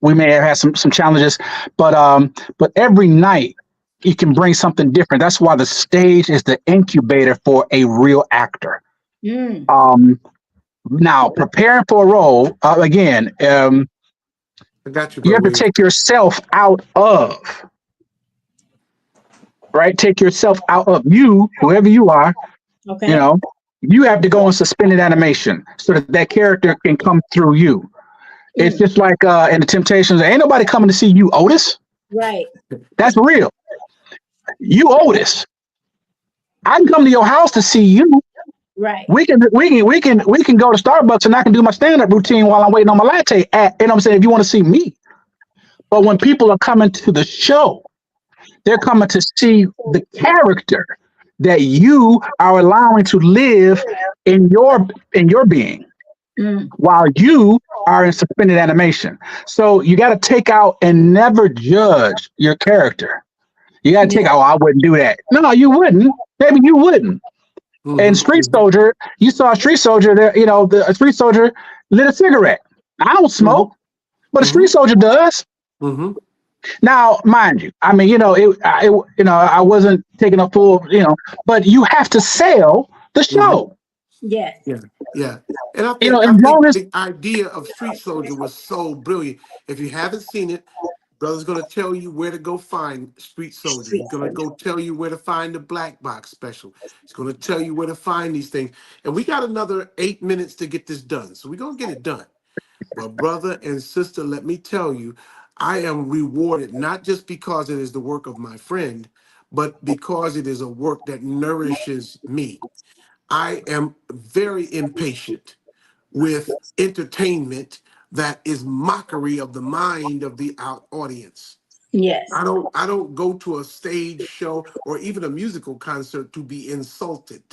we may have had some challenges, but every night you can bring something different. That's why the stage is the incubator for a real actor. Mm. Now preparing for a role again, I got you, you bro. have to William. take yourself out of right. Take yourself out of you, whoever you are. You Okay. know, you have to go in suspended animation so that character can come through you. It's Mm. just like in the Temptations. Ain't nobody coming to see you, Otis. Right. That's real. You, Otis. I can come to your house to see you. Right. We can go to Starbucks and I can do my stand up routine while I'm waiting on my latte. What I'm saying? If you want to see me, but when people are coming to the show, they're coming to see the character that you are allowing to live in your being, Mm. while you are in suspended animation. So you got to take out and never judge your character. You got to Yeah. take out, oh, I wouldn't do that. No, you wouldn't. Maybe you wouldn't. And Mhm. Street Mhm. Soldier, you saw a Street Soldier there, a Street Soldier lit a cigarette. I don't Mhm. smoke, but a Street Mhm. Soldier does. Mhm. Now, mind you, I mean, I wasn't taking a full, but you have to sell the Mhm. show. Yes. Yeah. Yeah. And I You know, think I as think long as the idea of Street Soldier was so brilliant. If you haven't seen it, brother's gonna tell you where to go find Street Soldier. He's Street gonna soldier. go tell you where to find the Black Box special. He's gonna tell you where to find these things. And we got another 8 minutes to get this done. So we're gonna get it done. But brother and sister, let me tell you, I am rewarded not just because it is the work of my friend, but because it is a work that nourishes me. I am very impatient with entertainment that is mockery of the mind of the out audience. Yes. I don't go to a stage show or even a musical concert to be insulted.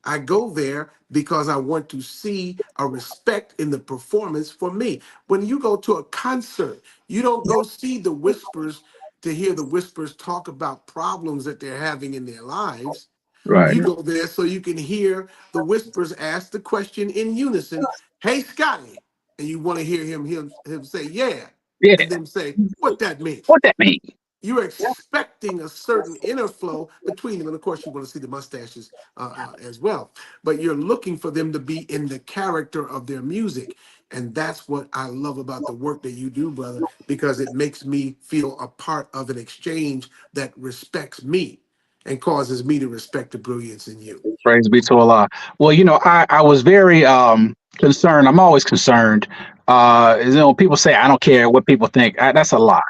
I go there because I want to see a respect in the performance for me. When you go to a concert, you don't go see the Whispers to hear the Whispers talk about problems that they're having in their lives. Right. You go there so you can hear the Whispers ask the question in unison, "Hey, Scotty," and you want to hear him say, "Yeah," Yeah. and then say what that means. What that mean? You're expecting a certain inner flow between them, and of course, you want to see the mustaches as well. But you're looking for them to be in the character of their music, and that's what I love about the work that you do, brother, because it makes me feel a part of an exchange that respects me and causes me to respect the brilliance in you. Praise be to Allah. Well, I was very concerned. I'm always concerned. People say I don't care what people think. That's a lie.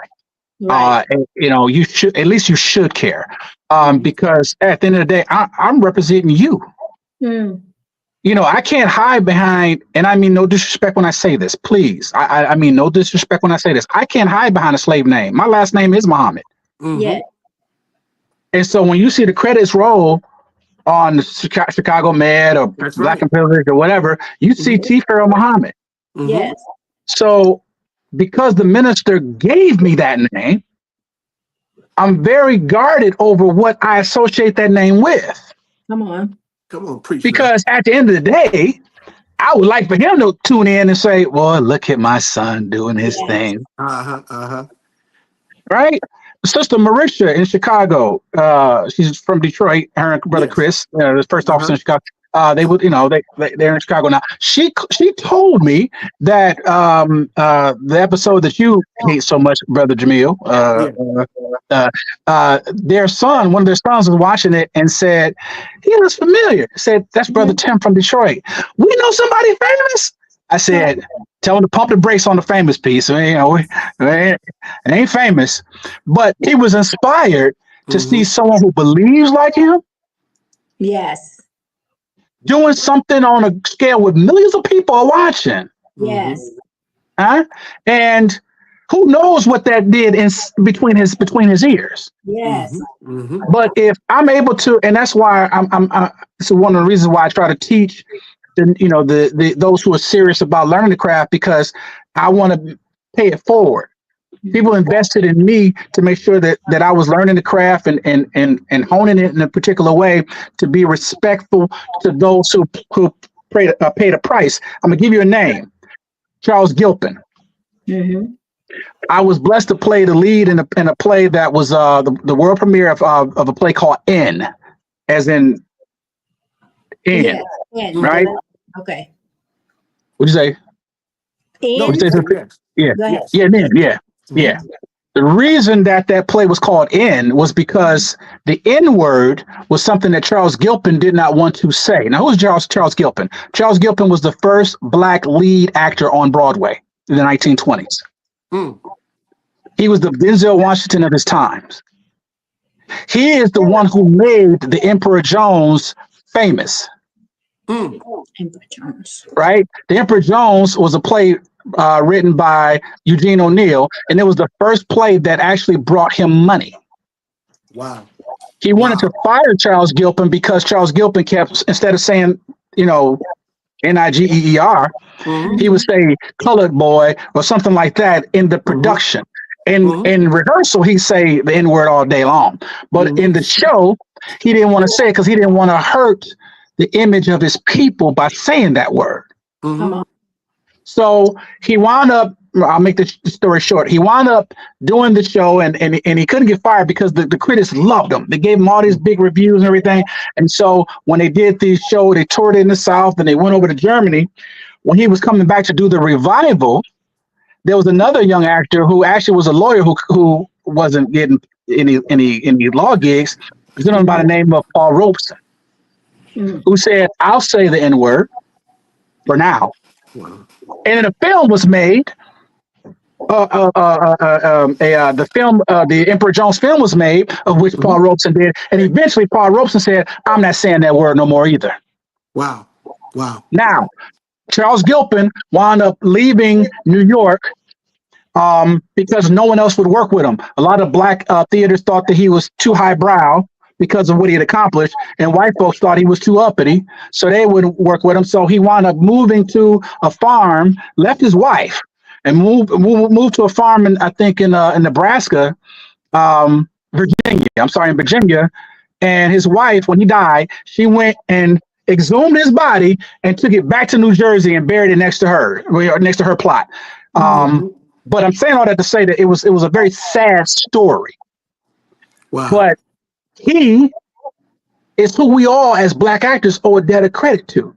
Right. And, you should, at least you should care, Mhm. because at the end of the day, I'm representing you. Mm. I can't hide behind, and I mean no disrespect when I say this, please. I mean no disrespect when I say this. I can't hide behind a slave name. My last name is Muhammad. Mhm. Yeah. And so when you see the credits roll on the Chicago Med or That's Black right. and Privilege or whatever, you see Mhm. T. Pharaoh Muhammad. Mhm. Yes. So because the minister gave me that name, I'm very guarded over what I associate that name with. Come on. Come on, preach now. Because at the end of the day, I would like for him to tune in and say, well, look at my son doing his Yes. thing. Uh-huh. Right? Sister Marisha in Chicago, she's from Detroit. Her and brother Yes. Chris, the first officer Uh-huh. in Chicago. They would, they're in Chicago now. She told me that the episode that you hate so much, brother Jamil, their son, one of their sons, was watching it and said he was familiar. Said that's brother Tim from Detroit. We know somebody famous. I said, tell him to pump the brakes on the famous piece. It ain't famous, but he was inspired to see someone who believes like him Yes. doing something on a scale with millions of people are watching. Yes. Huh? And who knows what that did in between his ears. Yes. Mhm. But if I'm able to, and that's why it's one of the reasons why I try to teach the those who are serious about learning the craft, because I want to pay it forward. People invested in me to make sure that I was learning the craft and honing it in a particular way to be respectful to those who paid a price. I'm gonna give you a name, Charles Gilpin. Mm-hmm. I was blessed to play the lead in a play that was the world premiere of a play called N, as in N, Yeah. right? Okay. What'd you say? No, What'd you you say? said yes. Yeah, Go ahead. yeah, N, yeah, yeah. The reason that play was called N was because the N word was something that Charles Gilpin did not want to say. Now, who's Charles Gilpin? Charles Gilpin was the first Black lead actor on Broadway in the 1920s. Mm. He was the Denzel Washington of his times. He is the one who made the Emperor Jones famous. Mm. Emperor Jones. Right? The Emperor Jones was a play written by Eugene O'Neill, and it was the first play that actually brought him money. Wow. He wanted to fire Charles Gilpin because Charles Gilpin kept, instead of saying, Nigeer, he would say colored boy or something like that in the production. In rehearsal, he'd say the N-word all day long. But in the show, he didn't want to say it because he didn't want to hurt the image of his people by saying that word. Come on. So he wound up, I'll make the story short. He wound up doing the show and he couldn't get fired because the critics loved him. They gave him all these big reviews and everything. And so when they did the show, they toured it in the South and they went over to Germany. When he was coming back to do the revival, there was another young actor who actually was a lawyer who wasn't getting any law gigs. He was known by the name of Paul Robeson, who said, I'll say the N-word for now. Wow. And a film was made. The Emperor Jones film was made, of which Paul Robeson did, and eventually Paul Robeson said, "I'm not saying that word no more either." Wow. Now, Charles Gilpin wound up leaving New York because no one else would work with him. A lot of Black theaters thought that he was too highbrow because of what he had accomplished. And white folks thought he was too uppity, so they wouldn't work with him. So he wound up moving to a farm, left his wife, and moved to a farm in, I think, in Nebraska, Virginia. I'm sorry, in Virginia. And his wife, when he died, she went and exhumed his body and took it back to New Jersey and buried it next to her plot. But I'm saying all that to say that it was a very sad story. Wow. But he is who we all as Black actors owe a debt of credit to,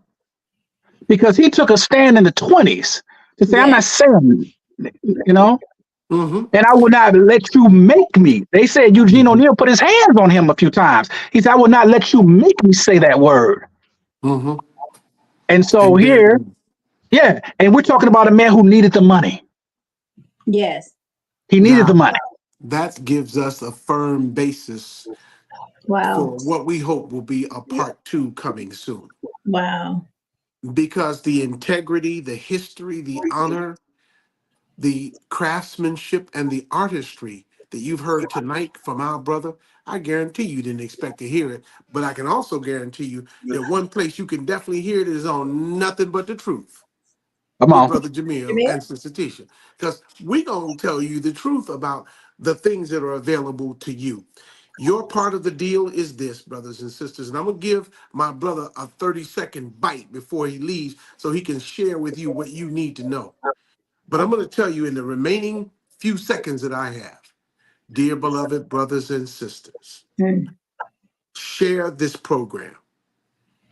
because he took a stand in the 20s to say, I'm not saying, you know, and I will not let you make me. They said Eugene O'Neill put his hands on him a few times. He said, I will not let you make me say that word. And so here, and we're talking about a man who needed the money. Yes. He needed the money. That gives us a firm basis for what we hope will be a part 2 coming soon. Wow. Because the integrity, the history, the honor, the craftsmanship, and the artistry that you've heard tonight from our brother, I guarantee you didn't expect to hear it. But I can also guarantee you that one place you can definitely hear it is on Nothing But the Truth. Come on. With Brother Jamil and Sister Tisha. Because we're going to tell you the truth about the things that are available to you. Your part of the deal is this, brothers and sisters. And I'm going to give my brother a 30-second bite before he leaves so he can share with you what you need to know. But I'm going to tell you in the remaining few seconds that I have, dear beloved brothers and sisters, share this program.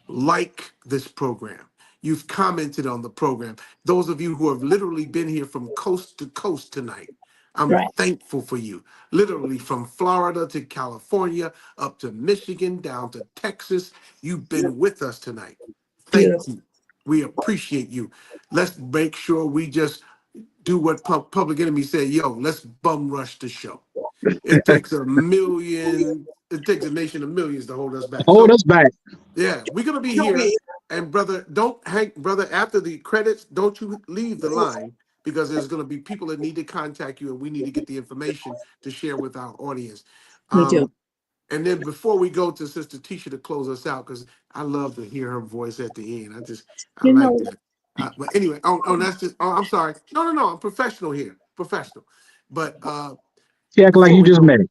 Like this program. You've commented on the program. Those of you who have literally been here from coast to coast tonight, I'm thankful for you. Literally from Florida to California, up to Michigan, down to Texas. You've been with us tonight. Thank you. We appreciate you. Let's make sure we just do what Public Enemy said. Yo, let's bum rush the show. It takes a nation of millions to hold us back. Hold us back. Yeah, we're gonna be here. And brother, after the credits, don't you leave the line, because there's gonna be people that need to contact you, and we need to get the information to share with our audience. We do. And then before we go to Sister Tisha to close us out, because I love to hear her voice at the end. I like that. But anyway, I'm sorry. No, I'm professional here. Professional. But You act like you just met it.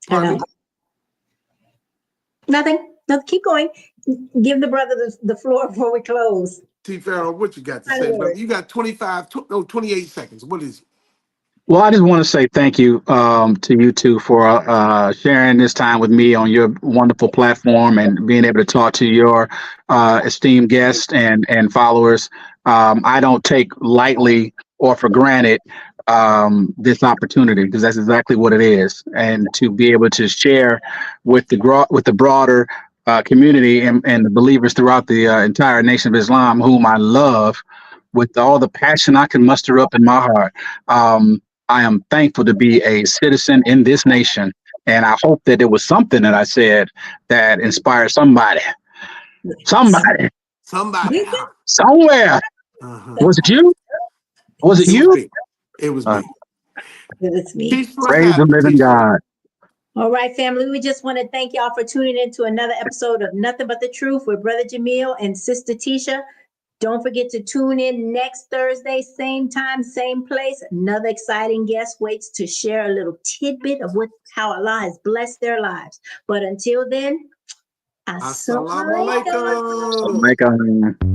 Pardon me? Nothing. No, keep going. Give the brother the floor before we close. T. Pharaoh, what you got to say, brother? You got 28 seconds. What is it? Well, I just want to say thank you to you two for sharing this time with me on your wonderful platform and being able to talk to your esteemed guests and followers. I don't take lightly or for granted this opportunity, because that's exactly what it is. And to be able to share with the broader community and the believers throughout the entire Nation of Islam, whom I love with all the passion I can muster up in my heart. I am thankful to be a citizen in this nation, and I hope that it was something that I said that inspired somebody. Somewhere. Was it you? Was it you? It was me. It's me. Praise the living God. All right, family. We just want to thank y'all for tuning in to another episode of Nothing But the Truth with Brother Jamil and Sister Tisha. Don't forget to tune in next Thursday, same time, same place. Another exciting guest waits to share a little tidbit of how Allah has blessed their lives. But until then, Assalamu alaikum.